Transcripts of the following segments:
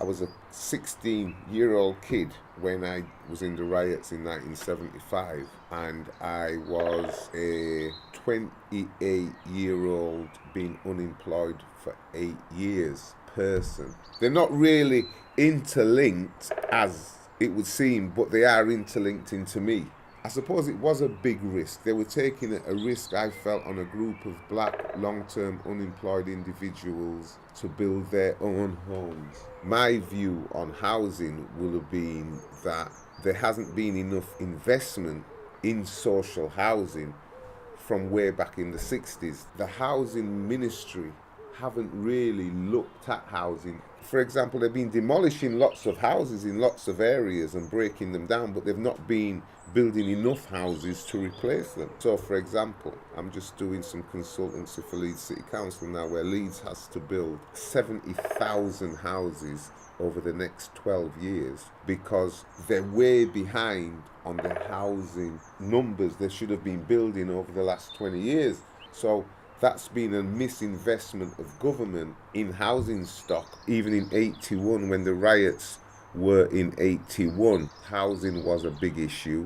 I was a 16-year-old kid when I was in the riots in 1975, and I was a 28-year-old being unemployed for 8 years person. They're not really interlinked as it would seem, but they are interlinked into me. I suppose it was a big risk. They were taking a risk, I felt, on a group of black, long term unemployed individuals to build their own homes. My view on housing will have been that there hasn't been enough investment in social housing from way back in the 60s. The housing ministry haven't really looked at housing. For example, they've been demolishing lots of houses in lots of areas and breaking them down, but they've not been building enough houses to replace them. So, for example, I'm just doing some consultancy for Leeds City Council now, where Leeds has to build 70,000 houses over the next 12 years because they're way behind on the housing numbers they should have been building over the last 20 years. So that's been a misinvestment of government in housing stock. Even in 81, when the riots were in 81, housing was a big issue.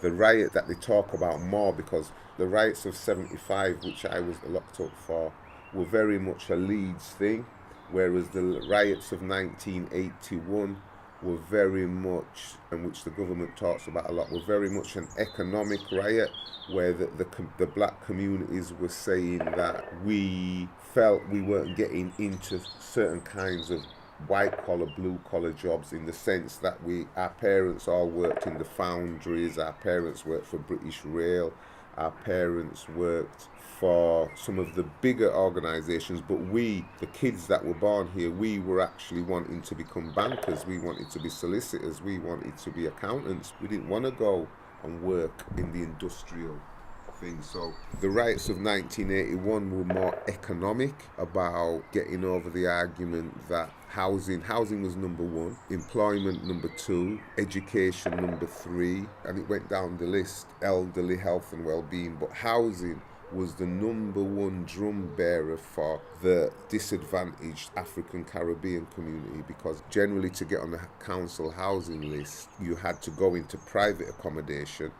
The riot that they talk about more, because the riots of 75, which I was locked up for, were very much a Leeds thing, whereas the riots of 1981 were very much, and which the government talks about a lot, were very much an economic riot, where the black communities were saying that we felt we weren't getting into certain kinds of white collar, blue collar jobs, in the sense that our parents all worked in the foundries, our parents worked for British Rail, our parents worked for some of the bigger organizations, but we, the kids that were born here, we were actually wanting to become bankers, we wanted to be solicitors, we wanted to be accountants. We didn't want to go and work in the industrial thing. So the riots of 1981 were more economic, about getting over the argument that housing was number one, employment number two, education number three, and it went down the list, elderly health and well-being, but housing was the number one drum bearer for the disadvantaged African Caribbean community, because generally to get on the council housing list you had to go into private accommodation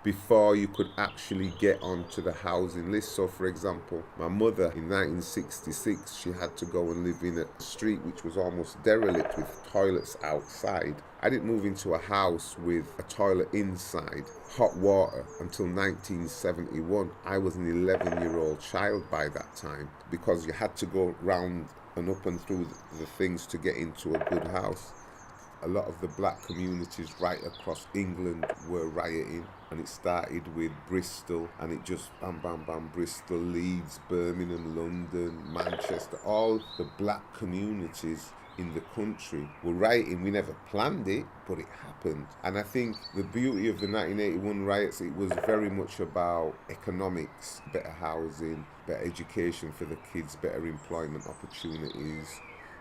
before you could actually get onto the housing list. So for example, my mother in 1966, she had to go and live in a street which was almost derelict with toilets outside. I didn't move into a house with a toilet inside, hot water, until 1971. I was an 11-year-old child by that time, because you had to go round and up and through the things to get into a good house. A lot of the black communities right across England were rioting, and it started with Bristol, and it just bam bam bam, Bristol, Leeds, Birmingham, London, Manchester, all the black communities in the country were rioting. We never planned it, but it happened. And I think the beauty of the 1981 riots, it was very much about economics, better housing, better education for the kids, better employment opportunities.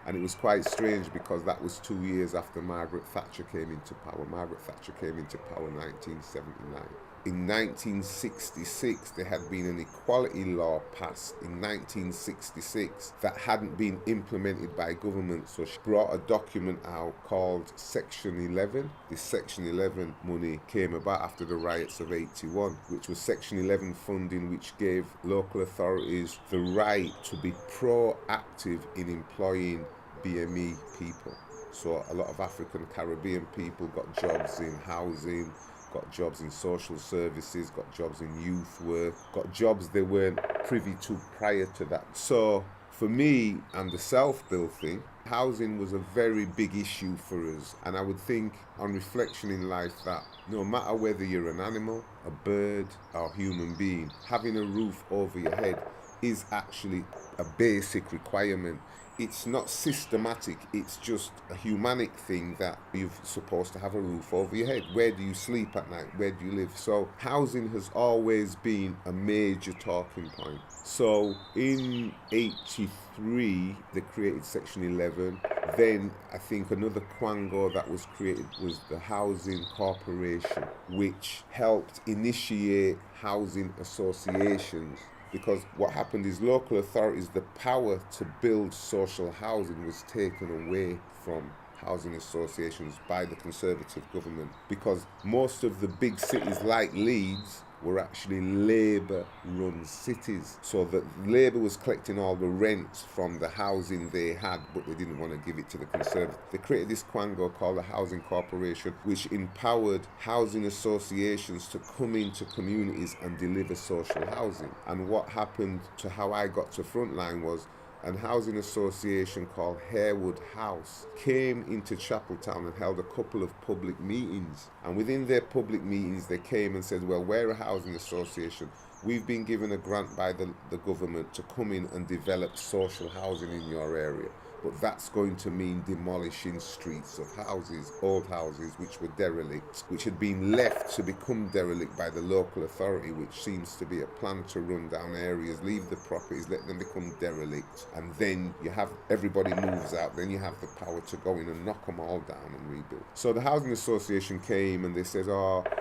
And it was quite strange because that was 2 years after Margaret Thatcher came into power. Margaret Thatcher came into power in 1979. In 1966, there had been an equality law passed in 1966 that hadn't been implemented by government. So she brought a document out called Section 11. This Section 11 money came about after the riots of 81, which was Section 11 funding, which gave local authorities the right to be proactive in employing BME people. So a lot of African Caribbean people got jobs in housing, got jobs in social services, got jobs in youth work, got jobs they weren't privy to prior to that. So for me and the self-build thing, housing was a very big issue for us. And I would think on reflection in life that no matter whether you're an animal, a bird, or a human being, having a roof over your head is actually a basic requirement. It's not systematic, it's just a humanic thing that you're supposed to have a roof over your head. Where do you sleep at night? Where do you live? So housing has always been a major talking point. So in 83, they created Section 11. Then I think another quango that was created was the Housing Corporation, which helped initiate housing associations because what happened is local authorities, the power to build social housing was taken away from housing associations by the Conservative government, because most of the big cities like Leeds were actually Labour-run cities. So that Labour was collecting all the rents from the housing they had, but they didn't want to give it to the Conservatives. They created this quango called the Housing Corporation, which empowered housing associations to come into communities and deliver social housing. And what happened to how I got to Frontline was a housing association called Harewood House came into Chapeltown and held a couple of public meetings. And within their public meetings, they came and said, well, we're a housing association. We've been given a grant by the government to come in and develop social housing in your area. But that's going to mean demolishing streets of houses, old houses, which were derelict, which had been left to become derelict by the local authority, which seems to be a plan to run down areas, leave the properties, let them become derelict. And then you have everybody moves out, then you have the power to go in and knock them all down and rebuild. So the Housing Association came and they said,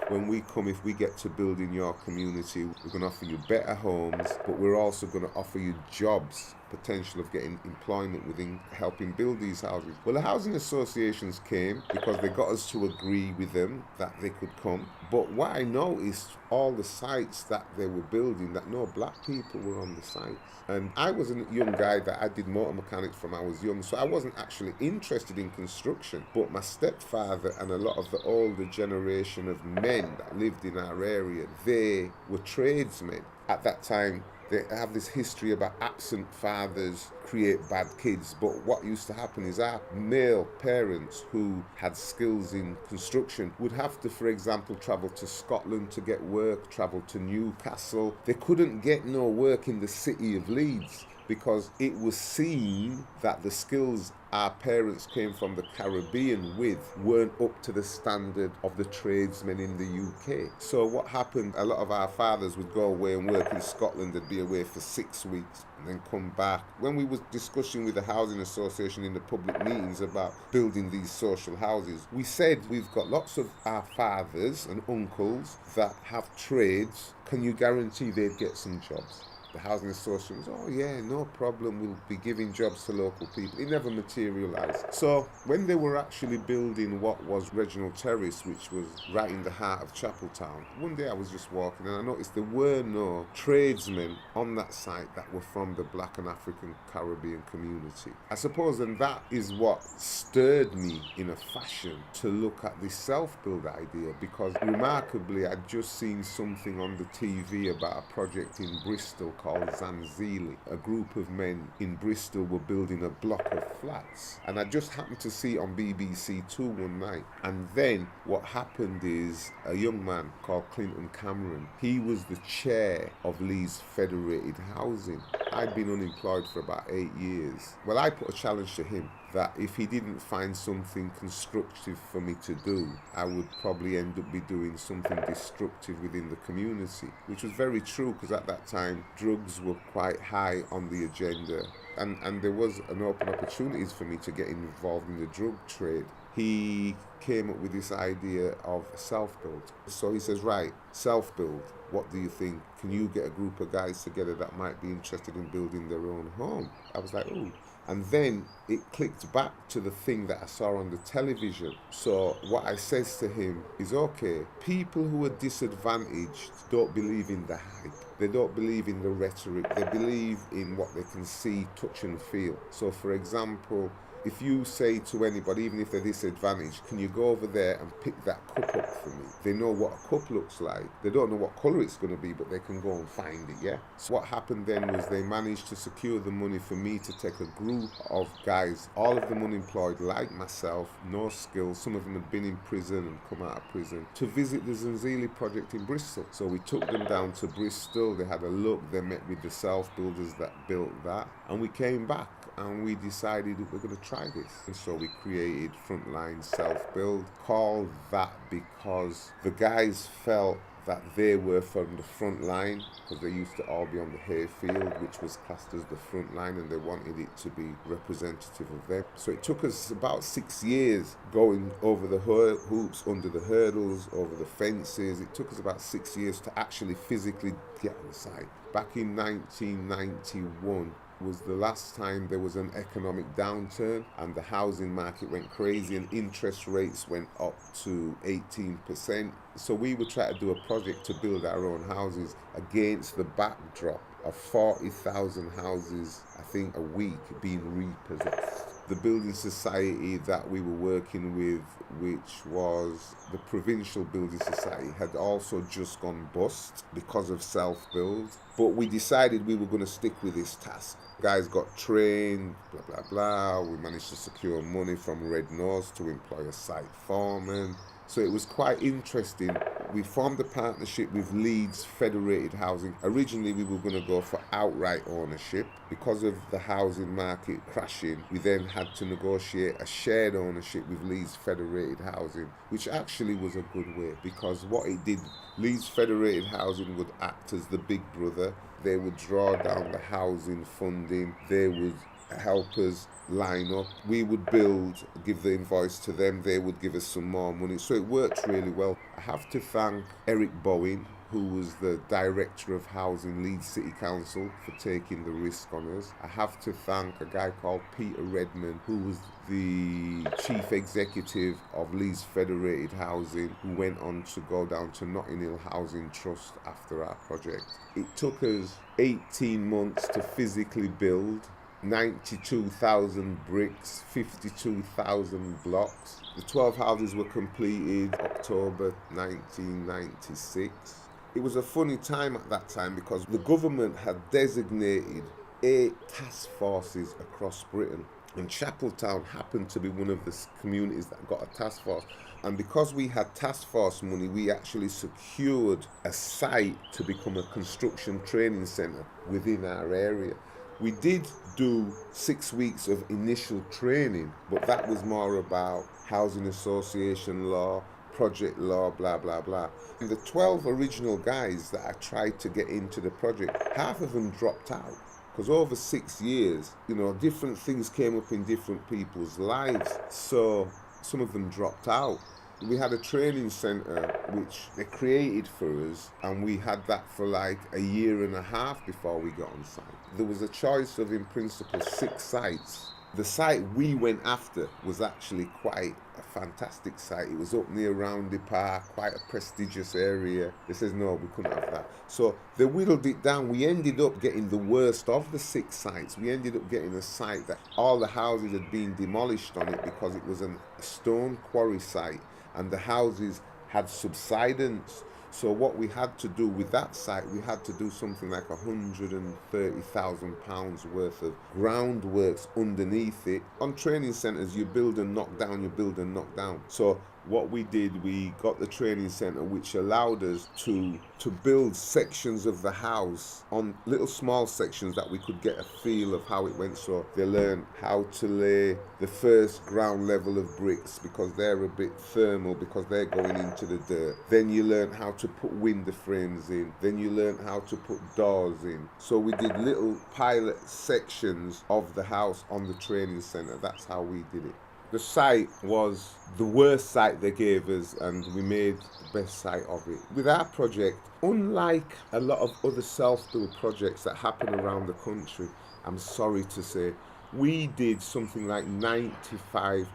when we come, if we get to build in your community, we're going to offer you better homes, but we're also going to offer you jobs, potential of getting employment within helping build these houses. Well, the housing associations came because they got us to agree with them that they could come. But what I noticed, all the sites that they were building, that no black people were on the sites. And I was a young guy that I did motor mechanics from I was young, so I wasn't actually interested in construction. But my stepfather and a lot of the older generation of men that lived in our area, they were tradesmen. At that time, they have this history about absent fathers create bad kids, but what used to happen is our male parents who had skills in construction would have to, for example, travel to Scotland to get work, travel to Newcastle. They couldn't get no work in the city of Leeds because it was seen that the skills our parents came from the Caribbean with weren't up to the standard of the tradesmen in the UK. So what happened, a lot of our fathers would go away and work in Scotland. They'd be away for 6 weeks and then come back. When we was discussing with the Housing Association in the public meetings about building these social houses, we said we've got lots of our fathers and uncles that have trades. Can you guarantee they'd get some jobs? The housing association was, oh yeah, no problem, we'll be giving jobs to local people. It never materialised. So when they were actually building what was Reginald Terrace, which was right in the heart of Chapeltown, one day I was just walking and I noticed there were no tradesmen on that site that were from the Black and African Caribbean community. I suppose, and that is what stirred me in a fashion to look at this self-build idea, because remarkably I'd just seen something on the TV about a project in Bristol called Zanzili. A group of men in Bristol were building a block of flats, and I just happened to see it on BBC Two one night. And then what happened is a young man called Clinton Cameron, he was the chair of Leeds Federated Housing. I'd been unemployed for about 8 years. Well, I put a challenge to him that if he didn't find something constructive for me to do, I would probably end up be doing something destructive within the community, which was very true, because at that time drugs were quite high on the agenda, and there was an open opportunities for me to get involved in the drug trade. He came up with this idea of self-build. So he says, right, self-build, what do you think? Can you get a group of guys together that might be interested in building their own home? I was like, oh. And then it clicked back to the thing that I saw on the television. So what I says to him is, okay, people who are disadvantaged don't believe in the hype. They don't believe in the rhetoric. They believe in what they can see, touch and feel. So for example, if you say to anybody, even if they're disadvantaged, can you go over there and pick that cup up for me? They know what a cup looks like. They don't know what colour it's going to be, but they can go and find it, yeah? So what happened then was they managed to secure the money for me to take a group of guys, all of them unemployed like myself, no skills, some of them had been in prison and come out of prison, to visit the Zanzili project in Bristol. So we took them down to Bristol, they had a look, they met with the self-builders that built that, and we came back and we decided that we're going to try this. And so we created Frontline Self-Build, called that because the guys felt that they were from the front line, because they used to all be on the hayfield, which was classed as the front line, and they wanted it to be representative of them. So it took us about 6 years going over the hoops, under the hurdles, over the fences. It took us about 6 years to actually physically get on the site. Back in 1991, was the last time there was an economic downturn and the housing market went crazy and interest rates went up to 18%. So we would try to do a project to build our own houses against the backdrop of 40,000 houses, I think, a week being repossessed. The building society that we were working with, which was the provincial building society, had also just gone bust because of self-build. But we decided we were going to stick with this task. Guys got trained, blah, blah, blah. We managed to secure money from Red Nose to employ a site foreman. So it was quite interesting. We formed a partnership with Leeds Federated Housing. Originally, we were going to go for outright ownership. Because of the housing market crashing, we then had to negotiate a shared ownership with Leeds Federated Housing, which actually was a good way, because what it did, Leeds Federated Housing would act as the big brother. They would draw down the housing funding. They would help us line up. We would build, give the invoice to them. They would give us some more money. So it worked really well. I have to thank Eric Bowen, who was the Director of Housing, Leeds City Council, for taking the risk on us. I have to thank a guy called Peter Redman, who was the Chief Executive of Leeds Federated Housing, who went on to go down to Notting Hill Housing Trust after our project. It took us 18 months to physically build 92,000 bricks, 52,000 blocks. The 12 houses were completed October 1996. It was a funny time at that time because the government had designated 8 task forces across Britain, and Chapeltown happened to be one of the communities that got a task force. And because we had task force money, we actually secured a site to become a construction training centre within our area. We did do 6 weeks of initial training, but that was more about housing association law, project law, blah, blah, blah. And the 12 original guys that I tried to get into the project, half of them dropped out. Because over 6 years, different things came up in different people's lives. So some of them dropped out. We had a training centre which they created for us, and we had that for like a year and a half before we got on site. There was a choice of, in principle, 6 sites. The site we went after was actually quite a fantastic site. It was up near Roundy Park, quite a prestigious area. They says, no, we couldn't have that. So they whittled it down. We ended up getting the worst of the 6 sites. We ended up getting a site that all the houses had been demolished on it because it was a stone quarry site, and the houses had subsidence. So what we had to do with that site, we had to do something like £130,000 worth of groundworks underneath it. On training centres, you build and knock down, you build and knock down. So what we did, we got the training centre, which allowed us to build sections of the house on little small sections that we could get a feel of how it went. So they learned how to lay the first ground level of bricks because they're a bit thermal, because they're going into the dirt. Then you learn how to put window frames in. Then you learn how to put doors in. So we did little pilot sections of the house on the training centre. That's how we did it. The site was the worst site they gave us, and we made the best site of it. With our project, unlike a lot of other self-build projects that happen around the country, I'm sorry to say, we did something like 90%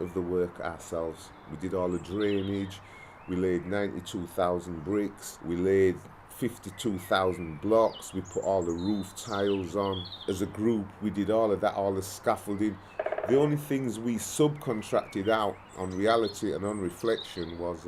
of the work ourselves. We did all the drainage, we laid 92,000 bricks, we laid 52,000 blocks, we put all the roof tiles on. As a group, we did all of that, all the scaffolding. The only things we subcontracted out on reality and on reflection was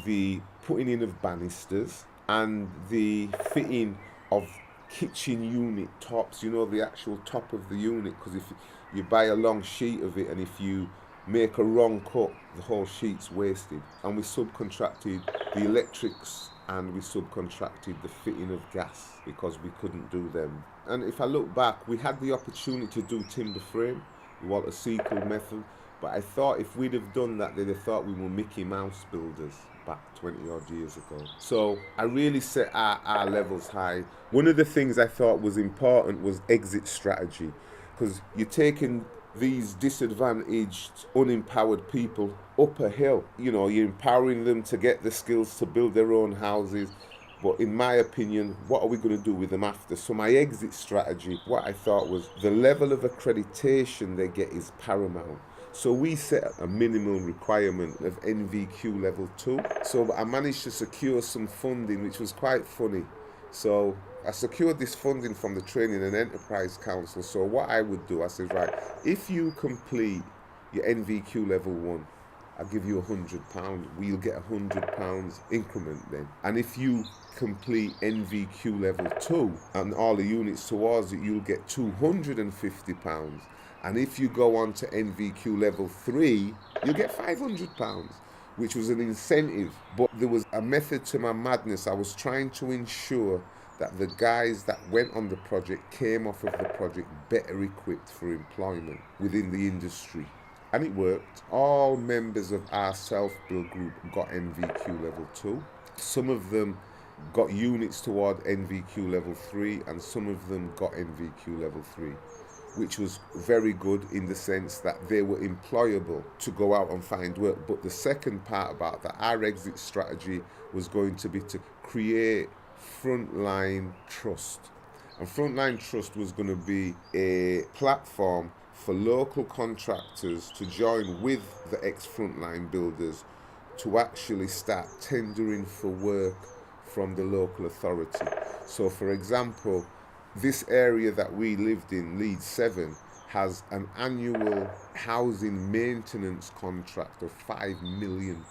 the putting in of banisters and the fitting of kitchen unit tops, the actual top of the unit, because if you buy a long sheet of it and if you make a wrong cut, the whole sheet's wasted. And we subcontracted the electrics and we subcontracted the fitting of gas because we couldn't do them. And if I look back, we had the opportunity to do timber frame. the Walter Sequel method. But I thought if we'd have done that, they'd have thought we were Mickey Mouse builders back 20 odd years ago. So I really set our levels high. One of the things I thought was important was exit strategy, because you're taking these disadvantaged, unempowered people up a hill. You know, you're empowering them to get the skills to build their own houses. But in my opinion, what are we going to do with them after? So my exit strategy, what I thought was the level of accreditation they get is paramount. So we set a minimum requirement of NVQ level 2. So I managed to secure some funding, which was quite funny. So I secured this funding from the Training and Enterprise Council. So what I would do, I said, right, if you complete your NVQ level 1, I'll give you £100. We'll get £100 increment then. And if you complete NVQ level 2 and all the units towards it, you'll get £250. And if you go on to NVQ level 3, you'll get £500, which was an incentive. But there was a method to my madness. I was trying to ensure that the guys that went on the project came off of the project better equipped for employment within the industry. And it worked. All members of our self-build group got NVQ level 2. Some of them got units toward NVQ level 3, and some of them got NVQ level 3, which was very good in the sense that they were employable to go out and find work. But the second part about that, our exit strategy was going to be to create Frontline Trust. And Frontline Trust was going to be a platform for local contractors to join with the ex-Frontline builders to actually start tendering for work from the local authority. So for example, this area that we lived in, Leeds 7, has an annual housing maintenance contract of £5 million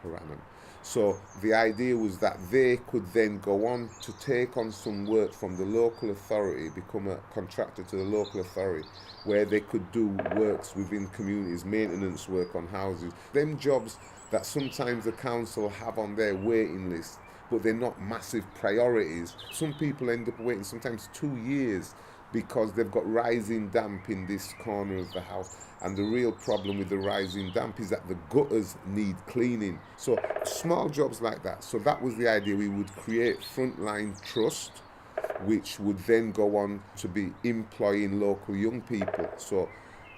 per annum. So the idea was that they could then go on to take on some work from the local authority, become a contractor to the local authority, where they could do works within communities, maintenance work on houses. Them jobs that sometimes the council have on their waiting list, but they're not massive priorities. Some people end up waiting sometimes 2 years because they've got rising damp in this corner of the house. And the real problem with the rising damp is that the gutters need cleaning. So small jobs like that. So that was the idea. We would create Frontline Trust, which would then go on to be employing local young people. So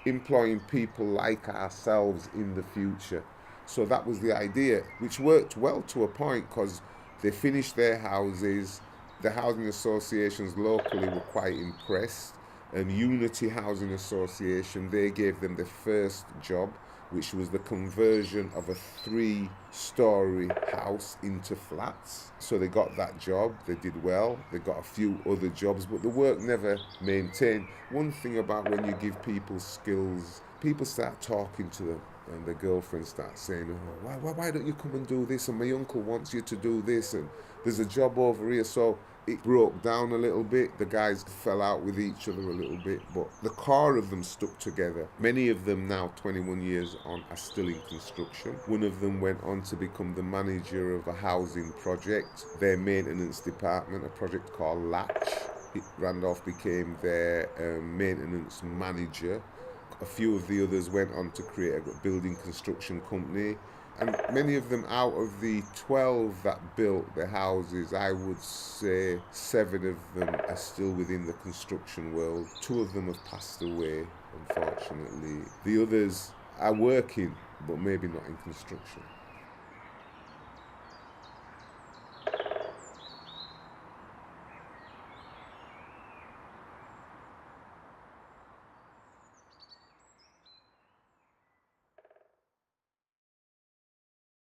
employing people like ourselves in the future. So that was the idea, which worked well to a point, because they finished their houses. The housing associations locally were quite impressed. Unity Housing Association, they gave them the first job, which was the conversion of a 3-story house into flats. So they got that job, they did well, they got a few other jobs, but the work never maintained. One thing about when you give people skills, people start talking to them, and the girlfriend starts saying, oh, why don't you come and do this? And my uncle wants you to do this, and there's a job over here. So it broke down a little bit. The guys fell out with each other a little bit, but the core of them stuck together. Many of them now, 21 years on, are still in construction. One of them went on to become the manager of a housing project, their maintenance department, a project called Latch. Randolph became their maintenance manager. A few of the others went on to create a building construction company. And many of them, out of the 12 that built the houses, I would say 7 of them are still within the construction world. 2 of them have passed away, unfortunately. The others are working, but maybe not in construction.